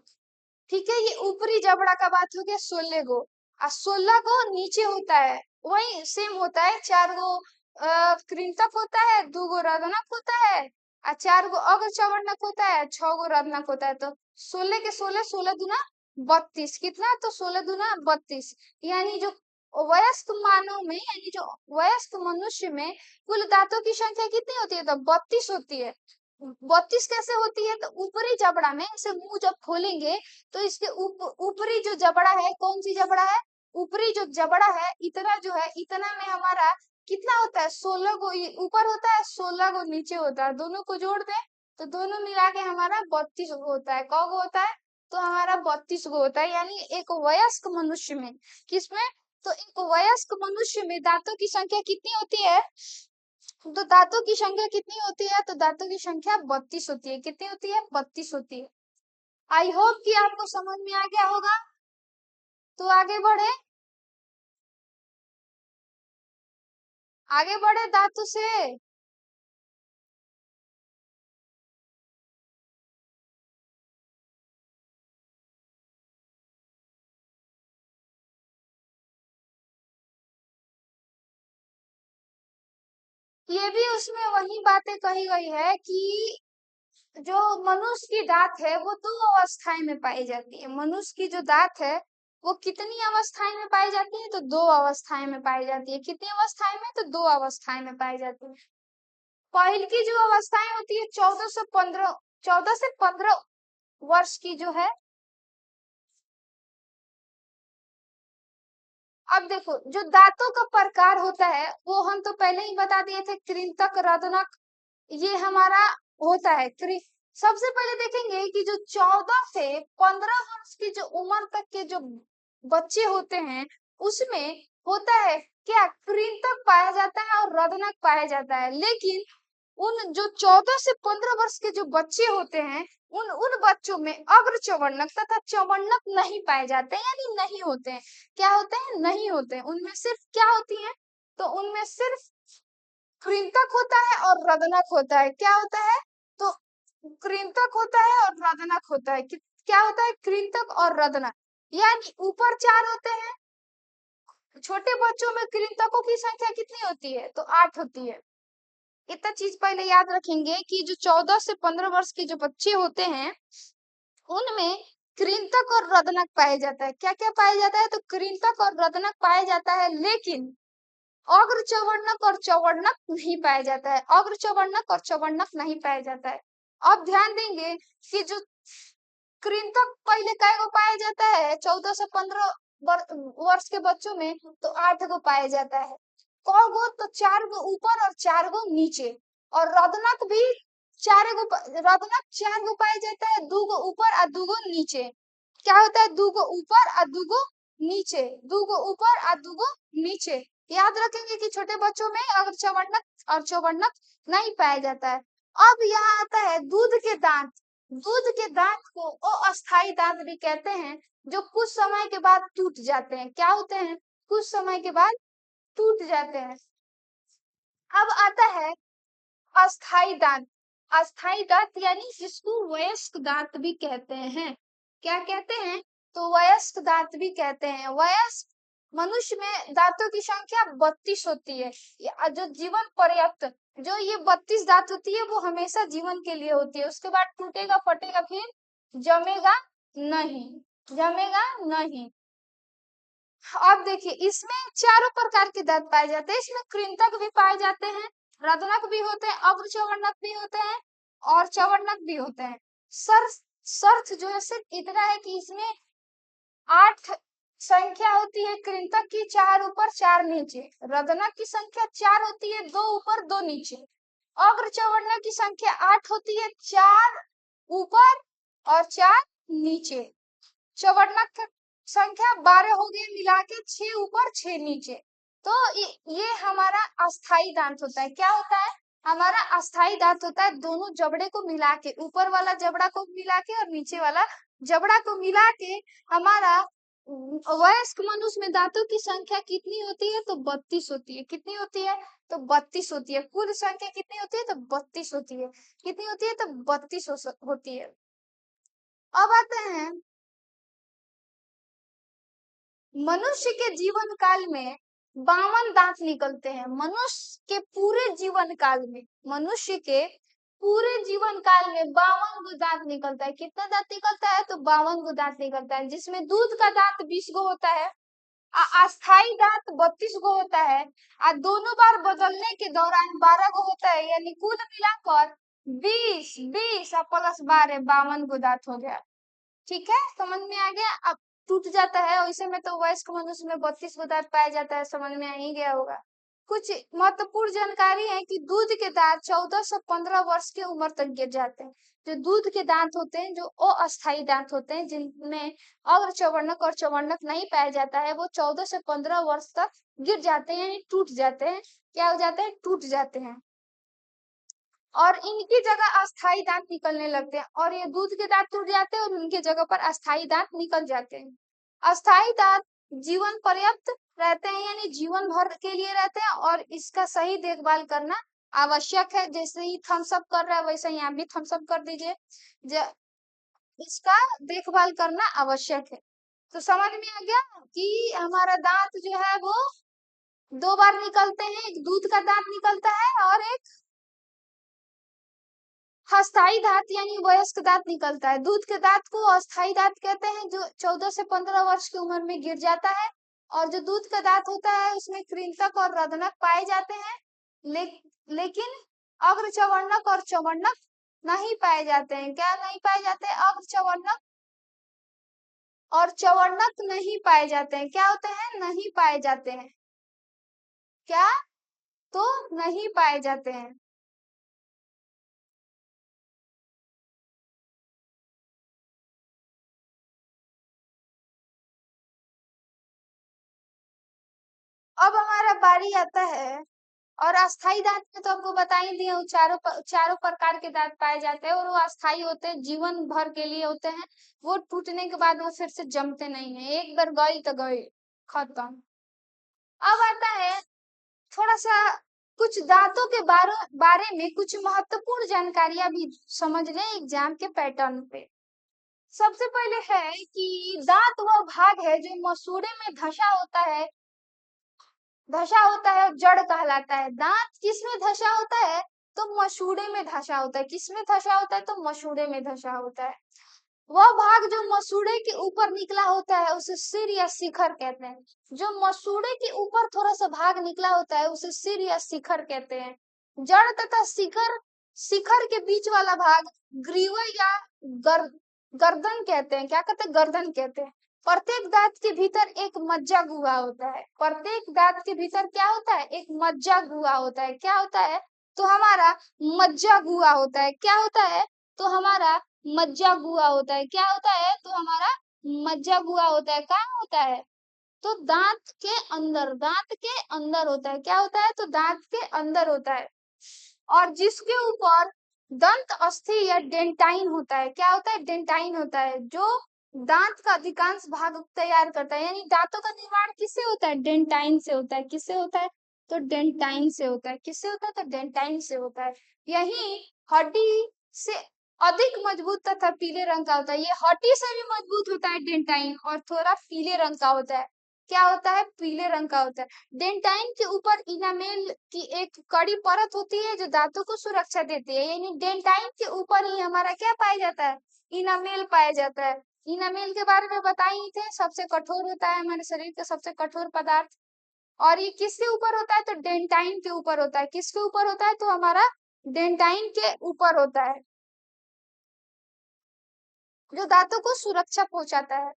ठीक है, ये ऊपरी जबड़ा का बात हो गया 16 गो। और 16 गो नीचे होता है, वही सेम होता है। चार गो कृंतक होता है, दो गो रदनक होता है, और चार गो अग्र चवर्णक होता है, 6 गो रदनक होता है। तो 16 के 16, 16 दूना 32। कितना? तो 16 दूना 32। यानी जो वयस्क मानव में, यानी जो वयस्क मनुष्य में कुल दांतों की संख्या कितनी होती है? तो 32 होती है। 32 कैसे होती है? तो ऊपरी जबड़ा में ऐसे मुंह जब खोलेंगे तो इसके ऊपरी जो जबड़ा है, कौन सी जबड़ा है? ऊपरी जो जबड़ा है, इतना जो है, इतना में हमारा कितना होता है? 16 गो ऊपर होता है, 16 गो नीचे होता है। दोनों को जोड़ दे तो दोनों मिला के हमारा 32 गो होता है। कौ गो होता है? तो हमारा 32 गो होता है। यानी एक वयस्क मनुष्य में, किसमें? तो एक वयस्क मनुष्य में दांतों की संख्या कितनी होती है? तो दांतों की संख्या कितनी होती है? तो दांतों की संख्या 32 होती है। कितनी होती है? 32 होती है। आई होप कि आपको समझ में आ गया होगा। तो आगे बढ़े, आगे बढ़े धातु से। ये भी उसमें वही बातें कही गई है कि जो मनुष्य की दांत है वो दो अवस्थाएं में पाई जाती है। मनुष्य की जो दांत है वो कितनी अवस्थाएं में पाई जाती है? तो दो अवस्थाएं में पाई जाती है। कितनी अवस्थाएं में? तो दो अवस्थाएं में पाई जाती है। पहली की जो अवस्थाएं होती है 14 से 15 वर्ष की जो है। अब देखो, जो दांतों का प्रकार होता है वो हम तो पहले ही बता दिए थे, कृंतक, रदनक, ये हमारा होता है। सबसे पहले देखेंगे कि जो 14 से 15 वर्ष की जो उम्र तक के जो बच्चे होते हैं, उसमें होता है क्या? कृंतक पाया जाता है और रदनक पाया जाता है। लेकिन उन जो 14 से 15 वर्ष के जो बच्चे होते हैं, उन बच्चों में अग्र चवर्णक तथा चवर्णक नहीं पाए जाते, यानी नहीं होते हैं। क्या होते हैं? नहीं होते हैं। उनमें सिर्फ क्या होती है? तो उनमें सिर्फ कृंतक होता है और रदनक होता है। क्या होता है? तो कृंतक होता है और रदनक होता है। क्या होता है? कृंतक और रदनक। यानी ऊपर चार होते हैं, छोटे बच्चों में कृंतकों की संख्या कितनी होती है? तो 8 होती है। इतना चीज पहले याद रखेंगे कि जो 14 से 15 वर्ष के जो बच्चे होते हैं उनमें कृंतक और रदनक पाया जाता है। क्या क्या पाया जाता है? तो कृंतक और रदनक पाया जाता है, लेकिन अग्र चवर्णक और चवर्णक नहीं पाया जाता है। अग्र चवर्णक और चवर्णक नहीं पाया जाता है। अब ध्यान देंगे कि जो कृंतक पहले काय को पाया जाता है 14 से 15 वर्ष के बच्चों में, तो 8 को पाया जाता है। कौ गो? तो 4 गो ऊपर और 4 गो नीचे। और रदनक भी 4 गो, रदनक 4 गो पाया जाता है, 2 गो ऊपर और 2 गो नीचे। क्या होता है? 2 गो ऊपर और 2 गो नीचे, 2 गो ऊपर और 2 गो नीचे। याद रखेंगे कि छोटे बच्चों में अगर चवर्णक और चवर्णक नहीं पाया जाता है। अब यहाँ आता है दूध के दांत। दूध के दांत को अस्थाई दांत भी कहते हैं, जो कुछ समय के बाद टूट जाते हैं। क्या होते हैं? कुछ समय के बाद टूट जाते हैं। अब आता है अस्थाई दांत। अस्थाई दांत यानी जिसको वयस्क दांत भी कहते हैं। क्या कहते हैं? तो वयस्क दांत भी कहते हैं। वयस्क मनुष्य में दांतों की संख्या 32 होती है। जो जीवन पर्यंत जो ये 32 दांत होती है वो हमेशा जीवन के लिए होती है। उसके बाद टूटेगा फटेगा, फिर जमेगा नहीं, जमेगा नहीं। अब देखिए इसमें चारों प्रकार के दांत पाए जाते हैं। इसमें कृंतक भी पाए जाते हैं, रदनक भी होते हैं, अग्र चवर्णक भी होते हैं और चवर्णक भी होते हैं। सर शर्त जो है सिर्फ इतना है कि इसमें 8 संख्या होती है कृंतक की, 4 ऊपर 4 नीचे। रदनक की संख्या 4 होती है, 2 ऊपर 2 नीचे। अग्र चवर्णक की संख्या 8 होती है, 4 ऊपर और 4 नीचे। चवर्णक संख्या 12 हो गई, मिला के 6 ऊपर 6 नीचे। तो ये हमारा अस्थाई दांत होता है। क्या होता है? हमारा अस्थाई दांत होता है। दोनों जबड़े को मिला के, ऊपर वाला जबड़ा को मिला के और नीचे वाला जबड़ा को मिला के हमारा वयस्क मनुष्य में दांतों की संख्या कितनी होती है? तो 32 होती है। कितनी होती है? तो 32 होती है। कुल संख्या कितनी होती है? तो 32 होती है। कितनी होती है? तो 32 होती है। अब आते हैं मनुष्य के जीवन काल में 52 दांत निकलते हैं। मनुष्य के पूरे जीवन काल में, मनुष्य के पूरे जीवन काल में 52 गो दांत निकलता है। कितना दांत निकलता है? तो 52 गो दांत निकलता है, जिसमें दूध का दांत 20 गो होता है, अस्थाई दांत 32 गो होता है, और दोनों बार बदलने के दौरान 12 गो होता है। यानी कुल मिलाकर 20 20 और प्लस 12 52 गो दांत हो गया। ठीक है, समझ में आ गया? अब टूट जाता है, वैसे में तो वयस्क मनुष्य में 32 गो दांत पाया जाता है, समझ में आ ही गया होगा। कुछ महत्वपूर्ण जानकारी है कि दूध के दांत 14 से 15 वर्ष की उम्र तक गिर जाते हैं। जो दूध के दांत होते हैं, जो अस्थाई दांत होते हैं, जिनमें अग्र चवर्णक और चवर्णक नहीं पाया जाता है, वो 14 से 15 वर्ष तक गिर जाते हैं, यानी टूट जाते हैं। क्या हो जाते हैं? टूट जाते हैं। और इनकी जगह अस्थाई दांत निकलने लगते हैं, और ये दूध के दांत टूट जाते हैं और उनके जगह पर अस्थाई दांत निकल जाते हैं। अस्थाई दांत जीवन पर्यंत रहते हैं, यानी जीवन भर के लिए रहते हैं, और इसका सही देखभाल करना आवश्यक है। जैसे ही थम्स अप कर रहा है वैसे ही आप भी थम्स अप कर दीजिए। इसका देखभाल करना आवश्यक है। तो समझ में आ गया कि हमारा दांत जो है वो 2 बार निकलते हैं। एक दूध का दांत निकलता है और एक अस्थाई दांत यानी वयस्क दांत निकलता है। दूध के दांत को अस्थाई दांत कहते हैं, जो 14 से 15 वर्ष की उम्र में गिर जाता है। और जो दूध का दांत होता है उसमें कृंतक और रदनक पाए जाते हैं, लेकिन अग्र चवर्णक और चवर्णक नहीं पाए जाते हैं। क्या नहीं पाए जाते? अग्र चवर्णक और चवर्णक नहीं पाए जाते हैं। क्या होते हैं? नहीं पाए जाते हैं। क्या? तो नहीं पाए जाते हैं। अब हमारा बारी आता है, और अस्थाई दांत में तो आपको बता ही दिए, वो चारों प्रकार के दांत पाए जाते हैं, और वो अस्थाई होते हैं, जीवन भर के लिए होते हैं। वो टूटने के बाद वो फिर से जमते नहीं है, एक बार गई तो गई, खत्म। अब आता है थोड़ा सा कुछ दांतों के बारे में कुछ महत्वपूर्ण जानकारियां भी समझ लें एग्जाम के पैटर्न पे। सबसे पहले है कि दांत वह भाग है जो मसूड़े में धंसा होता है, धसा होता है और जड़ कहलाता है। दांत किसमें धसा होता है? तो मसूड़े में धसा होता है। किसमें धसा होता है? तो मसूड़े में धसा होता है। वह भाग जो मसूड़े के ऊपर निकला होता है उसे सिर या शिखर कहते हैं। जो मसूड़े के ऊपर थोड़ा सा भाग निकला होता है उसे सिर या शिखर कहते हैं। जड़ तथा शिखर, शिखर के बीच वाला भाग ग्रीवा या गर, गर्दन कहते हैं। क्या कहते हैं? गर्दन कहते हैं। प्रत्येक दांत के भीतर एक मज्जा गुहा होता है। प्रत्येक दांत के भीतर क्या होता है? एक मज्जा गुहा होता है। क्या होता है? तो हमारा मज्जा गुहा होता है। क्या होता है? तो हमारा मज्जा गुहा होता है। क्या होता है? तो हमारा मज्जा गुहा होता है। कहाँ होता है? तो दांत के अंदर, दांत के अंदर होता है। क्या होता है? तो दांत के अंदर होता है। और जिसके ऊपर दंत अस्थि या डेंटाइन होता है। क्या होता है? डेंटाइन होता है, जो दांत का अधिकांश भाग तैयार करता है। यानी दांतों का निर्माण किससे होता है? डेंटाइन से होता है। किससे होता है? तो डेंटाइन से होता है। किससे होता है? तो डेंटाइन से होता है। यही हड्डी से अधिक मजबूत तथा पीले रंग का होता है। ये हड्डी से भी मजबूत होता है डेंटाइन, और थोड़ा पीले रंग का होता है। क्या होता है? पीले रंग का होता है। डेंटाइन के ऊपर इनामेल की एक कड़ी परत होती है जो दांतों को सुरक्षा देती है। यानी डेंटाइन के ऊपर ही हमारा क्या पाया जाता है? इनामेल पाया जाता है। इनामेल के बारे में बताए ही थे, सबसे कठोर होता है हमारे शरीर का सबसे कठोर पदार्थ। और ये किसके ऊपर होता है? तो डेंटाइन के ऊपर होता है। किसके ऊपर होता है? तो हमारा डेंटाइन के ऊपर होता है, जो दांतों को सुरक्षा पहुंचाता है।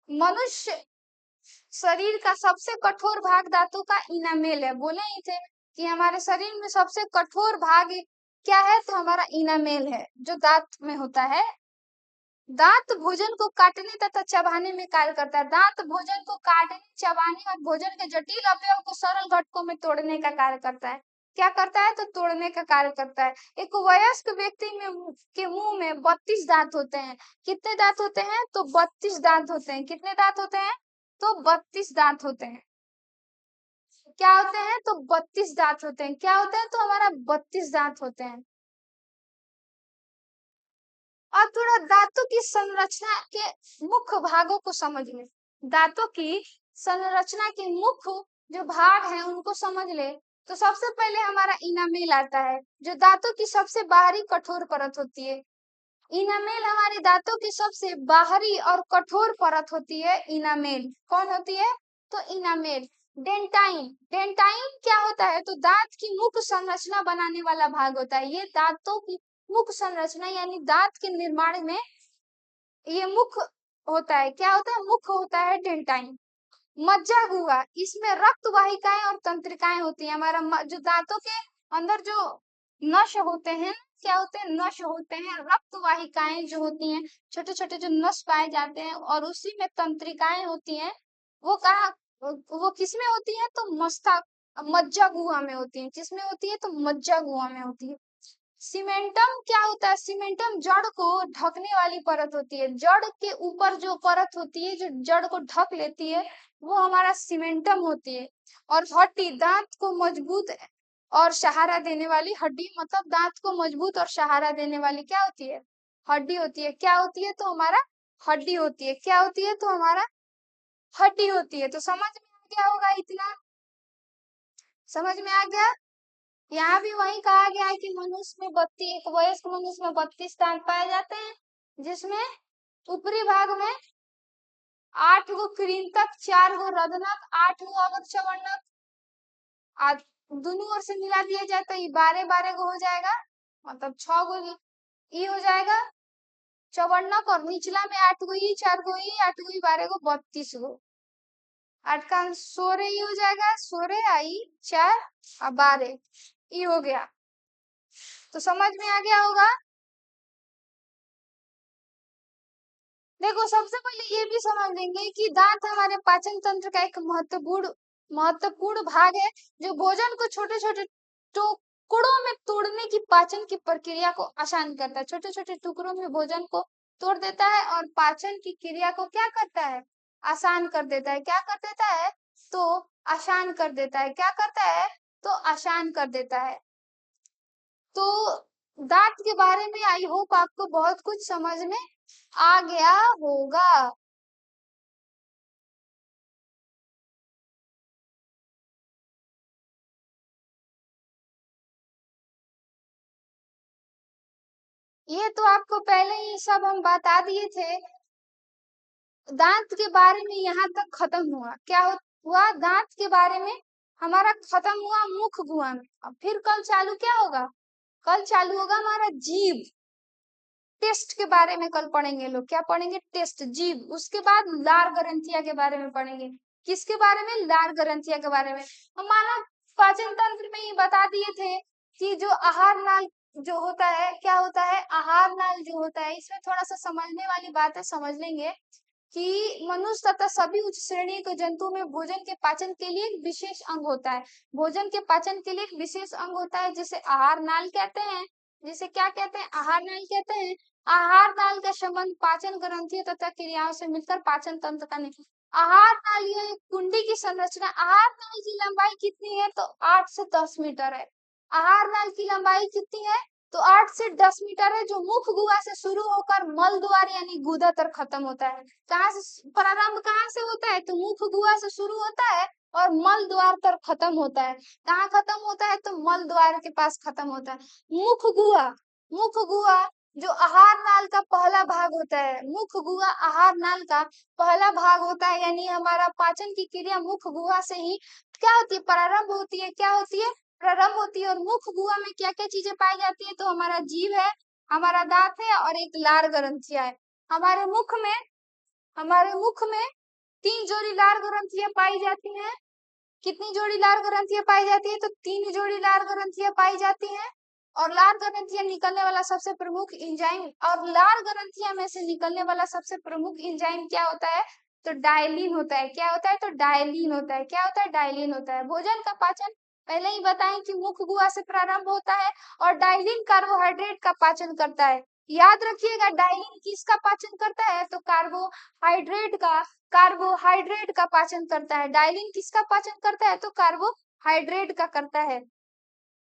मनुष्य शरीर का सबसे कठोर भाग दांतों का इनामेल है। बोले ही थे कि हमारे शरीर में सबसे कठोर भाग क्या है? तो हमारा इनामेल है, जो दांत में होता है। दांत भोजन को काटने तथा चबाने में कार्य करता है। दांत भोजन को काटने, चबाने और भोजन के जटिल अवयव को सरल घटकों में तोड़ने का कार्य करता है। क्या करता है? तो तोड़ने का कार्य करता है। एक वयस्क व्यक्ति में के मुंह में 32 दांत होते हैं। कितने दांत होते हैं? तो 32 दांत होते हैं। कितने दांत होते हैं? तो 32 दांत होते हैं। क्या होते हैं? तो 32 दांत होते हैं। क्या होते हैं? तो हमारा 32 दांत होते हैं। और थोड़ा दांतों की संरचना के मुख्य भागों को समझ ले। दांतों की संरचना के मुख्य जो भाग हैं उनको समझ ले। तो सबसे पहले हमारा इनामेल आता है, जो दांतों की सबसे बाहरी कठोर परत होती है। इनामेल हमारे दांतों की सबसे बाहरी और कठोर परत होती है। इनामेल कौन होती है? तो इनामेल। डेंटाइन, डेंटाइन क्या होता है? तो दांत की मुख्य संरचना बनाने वाला भाग होता है। ये दांतों की मुख्य संरचना यानी दांत के निर्माण में ये मुख्य होता है। क्या होता है? मुख्य होता है डेंटाइन। मज्जा गुहा, इसमें रक्त वाहिकाएं और तंत्रिकाएं होती है। हमारा जो दांतों के अंदर जो नस होते हैं, क्या होते हैं? नस होते हैं। रक्त वाहिकाएं जो होती हैं, छोटे छोटे जो नस पाए जाते हैं, और उसी में तंत्रिकाएं होती हैं। वो कहाँ, वो किसमें होती है? तो मस्ता मज्जा गुहा में होती है। किसमें होती है? तो मज्जा गुहा में होती है। सीमेंटम क्या होता है? सीमेंटम जड़ को ढकने वाली परत होती है। जड़ के ऊपर जो परत होती है जो जड़ को ढक लेती है, वो हमारा सीमेंटम होती है। और हड्डी, दांत को मजबूत और सहारा देने वाली हड्डी, मतलब दांत को मजबूत और सहारा देने वाली क्या होती है? हड्डी होती है। क्या होती है? तो हमारा हड्डी होती है। क्या होती है? तो हमारा हड्डी होती है। तो समझ में आ गया होगा इतना? समझ में आ गया? यहाँ भी वही कहा गया है कि मनुष्य में 32, एक वयस्क मनुष्य में 32 दांत पाए जाते हैं, जिसमें ऊपरी भाग में 8 गो कृंतक, 4 गो रदनक, 8 गो अगर चवर्णक, दोनों ओर से मिला दिया जाए तो ये 12-12 गो हो जाएगा। मतलब 6 गो ई हो जाएगा चवर्णक, और निचला में 8 गो ई, 4 गो ई, 8 गो ई, 12 गो, 32 गो। 8 का 16 ई हो जाएगा। 16 आई 4 और 12 ई हो गया। तो समझ में आ गया होगा? देखो, सबसे पहले ये भी समझ लेंगे कि दांत हमारे पाचन तंत्र का एक महत्वपूर्ण महत्वपूर्ण भाग है, जो भोजन को छोटे छोटे टुकड़ों में तोड़ने की पाचन की प्रक्रिया को आसान करता है। छोटे छोटे टुकड़ों में भोजन को तोड़ देता है और पाचन की क्रिया को क्या करता है? आसान कर देता है। क्या कर देता है? तो आसान कर देता है। क्या करता है? तो आसान कर देता है। तो दांत के बारे में आई होप आपको बहुत कुछ समझ में आ गया होगा। ये तो आपको पहले ही सब हम बता दिए थे। दांत के बारे में यहाँ तक खत्म हुआ। क्या हुआ? दांत के बारे में हमारा खत्म हुआ मुख गुहा में। अब फिर कल चालू क्या होगा? कल चालू होगा हमारा जीभ। टेस्ट के बारे में कल पढ़ेंगे लोग। क्या पढ़ेंगे? टेस्ट, जीभ। उसके बाद लार ग्रंथिया के बारे में पढ़ेंगे। किसके बारे में? लार ग्रंथिया के बारे में। हम मानव पाचन तंत्र में ही बता दिए थे कि जो आहार नाल जो होता है, क्या होता है? आहार नाल जो होता है, इसमें थोड़ा सा समझने वाली बात है, समझ लेंगे कि मनुष्य तथा सभी उच्च श्रेणी के जंतु में भोजन के पाचन के लिए एक विशेष अंग होता है। भोजन के पाचन के लिए एक विशेष अंग होता है जिसे आहार नाल कहते हैं। जिसे क्या कहते हैं? आहार नाल कहते हैं। आहार नाल का संबंध पाचन ग्रंथियों तथा क्रियाओं से मिलकर पाचन तंत्र का नहीं। आहार नाल ये एक कुंडी की संरचना। आहार नाल की लंबाई कितनी है? तो 8 से 10 मीटर है। आहार नाल की लंबाई कितनी है? तो 8 से 10 मीटर है, जो मुख गुहा से शुरू होकर मल द्वार यानी गुदा तक खत्म होता है। कहाँ से प्रारंभ, कहाँ से होता है? तो मुख गुहा से शुरू होता है और मल द्वार तक खत्म होता है। कहाँ खत्म होता है? तो मल द्वार के पास खत्म होता है। मुख गुहा, मुख गुहा जो आहार नाल का पहला भाग होता है। मुख गुहा आहार नाल का पहला भाग होता है, यानी हमारा पाचन की क्रिया मुख गुहा से ही क्या होती है? प्रारंभ होती है। क्या होती है? प्रारंभ होती है। और मुख गुहा में क्या क्या चीजें पाई जाती है? तो हमारा जीभ है, हमारा दांत है और एक लार ग्रंथिया है। हमारे मुख में, हमारे मुख में 3 जोड़ी लार ग्रंथियां पाई जाती हैं। कितनी जोड़ी लार ग्रंथियां पाई जाती है? तो 3 जोड़ी लार ग्रंथियां पाई जाती हैं। और लार ग्रंथियां निकलने वाला सबसे प्रमुख एंजाइम, और लार ग्रंथियां में से निकलने वाला सबसे प्रमुख एंजाइम क्या होता है? तो डायलिन होता है। क्या होता है? तो डायलिन होता है। क्या होता है? डायलिन होता है। भोजन का पाचन पहले ही बताएं कि मुख गुहा से प्रारंभ होता है और डायलिन कार्बोहाइड्रेट का पाचन करता है। याद रखिएगा, डायलिन किसका पाचन करता है? तो कार्बोहाइड्रेट का, कार्बोहाइड्रेट का पाचन करता है। डायलिन किसका पाचन करता है? तो कार्बोहाइड्रेट का करता है।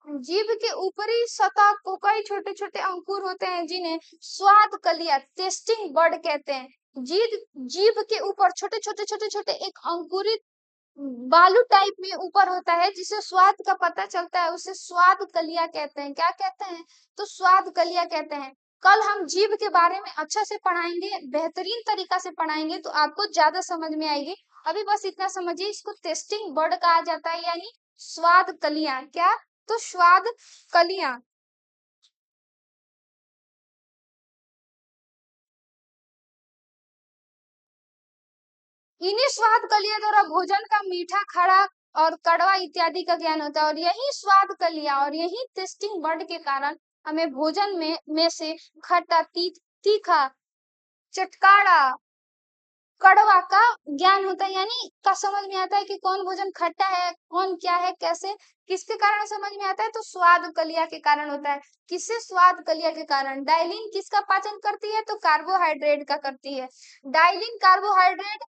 जीभ के ऊपरी सतह को कई छोटे छोटे अंकुर होते हैं जिन्हें स्वाद कलियां, टेस्टिंग बर्ड कहते हैं। जीभ जीभ के ऊपर छोटे छोटे छोटे छोटे एक अंकुरित बालू टाइप में ऊपर होता है जिसे स्वाद का पता चलता है, उसे स्वाद कलियां कहते हैं। क्या कहते हैं? तो स्वाद कलियां कहते हैं। कल हम जीभ के बारे में अच्छा से पढ़ाएंगे, बेहतरीन तरीका से पढ़ाएंगे, तो आपको ज्यादा समझ में आएगी। अभी बस इतना समझिए, इसको टेस्टिंग बर्ड कहा जाता है, यानी स्वाद कलियां। क्या? तो स्वाद कलियां। इन्हीं स्वाद कलियों द्वारा भोजन का मीठा, खड़ा और कड़वा इत्यादि का ज्ञान होता है। और यही स्वाद कलियां और यही टेस्टिंग बर्ड के कारण हमें भोजन में से खट्टा, तीखा, चटकारा, कड़वा का ज्ञान होता है, यानी का समझ में आता है कि कौन भोजन खट्टा है, कौन क्या है, कैसे, किसके कारण समझ में आता है? तो स्वाद कलिया के कारण होता है। किससे? स्वाद कलिया के कारण। डाइलिन किसका पाचन करती है? तो कार्बोहाइड्रेट का करती है। डाइलिन कार्बोहाइड्रेट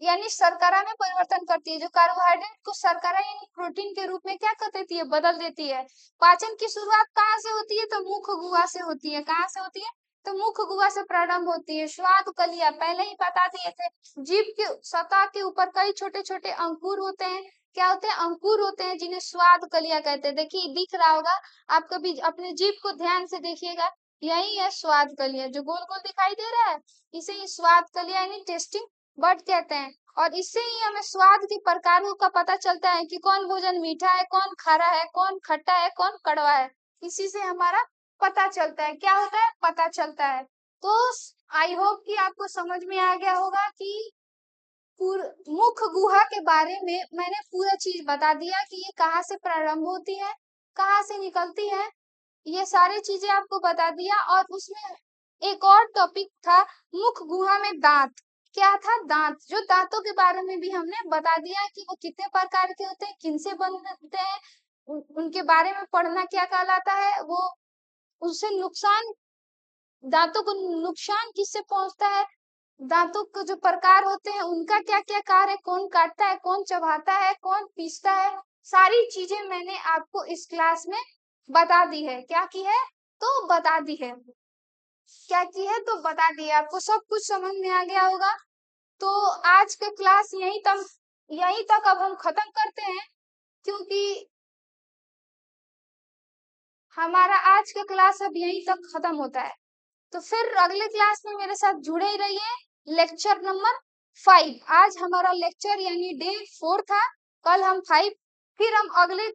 यानी शर्करा में परिवर्तन करती है, जो कार्बोहाइड्रेट को शर्करा यानी प्रोटीन के रूप में क्या कर देती है? बदल देती है। पाचन की शुरुआत कहाँ से होती है? तो मुख गुहा से होती है। कहाँ से होती है? तो मुख गुहा से प्रारंभ होती है। स्वाद कलिया पहले ही बता दिए थे। जीभ के सतह के ऊपर कई छोटे छोटे अंकुर होते हैं। क्या होते हैं? अंकुर होते हैं, जिन्हें स्वाद कलिया कहते हैं। देखिए दिख रहा होगा, आप कभी अपने जीभ को ध्यान से देखिएगा, यही है स्वाद कलिया, जो गोल गोल दिखाई दे रहा है, इसे ही स्वाद कलिया यानी टेस्टिंग बर्ड कहते हैं। और इससे ही हमें स्वाद के प्रकारों का पता चलता है कि कौन भोजन मीठा है, कौन खारा है, कौन खट्टा है, कौन कड़वा है। इसी से हमारा पता चलता है। क्या होता है? पता चलता है। तो आई होप कि आपको समझ में आ गया होगा कि मुख गुहा के बारे में मैंने पूरा चीज बता दिया कि ये कहाँ से प्रारंभ होती है, कहाँ से निकलती है, ये सारी चीजें आपको बता दिया। और उसमें एक और टॉपिक था, मुख गुहा में दांत। क्या था? दांत। जो दांतों के बारे में भी हमने बता दिया कि वो कितने प्रकार के होते हैं, किनसे बनते हैं, उनके बारे में पढ़ना क्या कहलाता है, वो उससे नुकसान, दांतों को नुकसान किससे पहुंचता है, दांतों के जो प्रकार होते हैं उनका क्या क्या कार्य है, कौन काटता है, कौन चबाता है, कौन पीसता है, सारी चीजें मैंने आपको इस क्लास में बता दी है। क्या की है? तो बता दी है। क्या की है? तो बता दी है। आपको सब कुछ समझ में आ गया होगा। तो आज का क्लास यहीं तक अब हम खत्म करते हैं, क्योंकि हमारा आज का क्लास अब यहीं तक खत्म होता है। तो फिर अगले क्लास में मेरे साथ जुड़े ही रहिए। लेक्चर नंबर 5, आज हमारा लेक्चर यानी डे 4 था, कल हम 5, फिर हम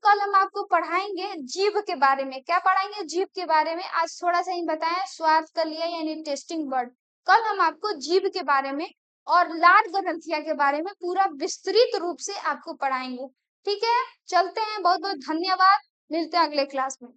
कल हम आपको पढ़ाएंगे जीभ के बारे में। क्या पढ़ाएंगे? जीभ के बारे में। आज थोड़ा सा ही बताया, स्वाद का लिया यानी टेस्टिंग वर्ड। कल हम आपको जीभ के बारे में और लार ग्रंथिया के बारे में पूरा विस्तृत रूप से आपको पढ़ाएंगे। ठीक है, चलते हैं। बहुत बहुत धन्यवाद, मिलते हैं अगले क्लास में।